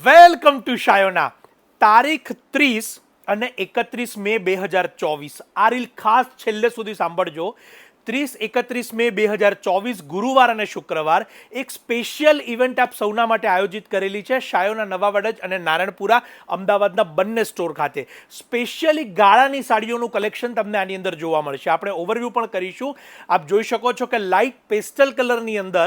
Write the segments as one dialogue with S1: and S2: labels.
S1: Welcome to Shayona. તારીખ 30 અને 31 મે 2024. આ રીલ ખાસ છેલ્લે સુધી સાંભળજો. 30-31 મે 2024 ગુરુવાર અને શુક્રવાર એક સ્પેશિયલ ઇવેન્ટ આપ સૌના માટે આયોજિત કરેલી છે શાયોના નવા વડજ અને નારણપુરા અમદાવાદના બંને સ્ટોર ખાતે. સ્પેશિયલી ગાળાની સાડીઓનું કલેક્શન તમને આની અંદર જોવા મળશે. આપણે ઓવરવ્યૂ પણ કરીશું. આપ જોઈ શકો છો કે લાઇટ પેસ્ટલ કલરની અંદર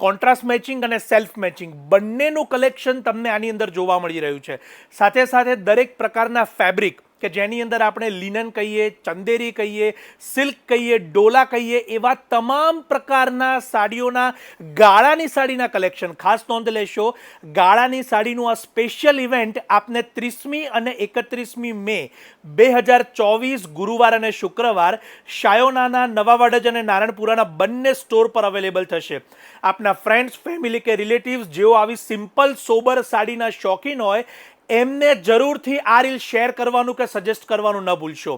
S1: કોન્ટ્રાસ્ટ મેચિંગ અને સેલ્ફ મેચિંગ બંનેનું કલેક્શન તમને આની અંદર જોવા મળી રહ્યું છે. સાથે સાથે દરેક પ્રકારના ફેબ્રિક કે જેની અંદર આપણે લિનન કહીએ, ચંદેરી કહીએ, સિલ્ક કહીએ, ડોલા કહીએ, એવા તમામ પ્રકારના સાડીઓના ગાળાની સાડીના કલેક્શન. ખાસ નોંધ લેશો, ગાળાની સાડીનું આ સ્પેશિયલ ઇવેન્ટ આપને 30મી અને 31મી મે 2024 ગુરુવાર અને શુક્રવાર શાયોનાના નવા વડજ અને નારણપુરાના બંને સ્ટોર પર અવેલેબલ થશે. આપના ફ્રેન્ડ્સ, ફેમિલી કે રિલેટિવ્સ જેઓ આવી સિમ્પલ સોબર સાડીના શોખીન હોય એમને જરૂરથી આ રીલ શેર કરવાનું કે સજેસ્ટ કરવાનું ન ભૂલશો.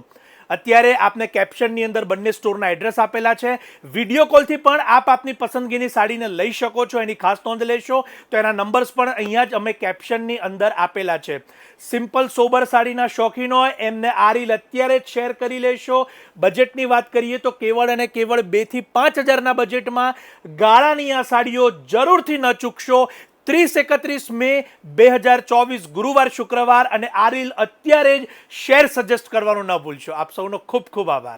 S1: અત્યારે આપને કેપ્શનની અંદર બંને સ્ટોરના એડ્રેસ આપેલા છે. વિડીયો કોલથી પણ આપ આપની પસંદગીની સાડીને લઈ શકો છો. એની ખાસ નોંધ લેશો તો એના નંબર્સ પણ અહીંયા જ અમે કેપ્શનની અંદર આપેલા છે. સિમ્પલ સોબર સાડીના શોખીન હોય એમને આ રીલ અત્યારે જ શેર કરી લેશો. બજેટની વાત કરીએ તો કેવળ અને કેવળ 2 થી 5 હજારના બજેટમાં ગાળાની આ સાડીઓ જરૂરથી ન ચૂકશો. 30-31 મે 2024 ગુરુવાર શુક્રવાર અને આ રીલ અત્યારે જ શેર સજેસ્ટ કરવાનું ન ભૂલશો. આપ સૌનો ખૂબ ખૂબ આભાર.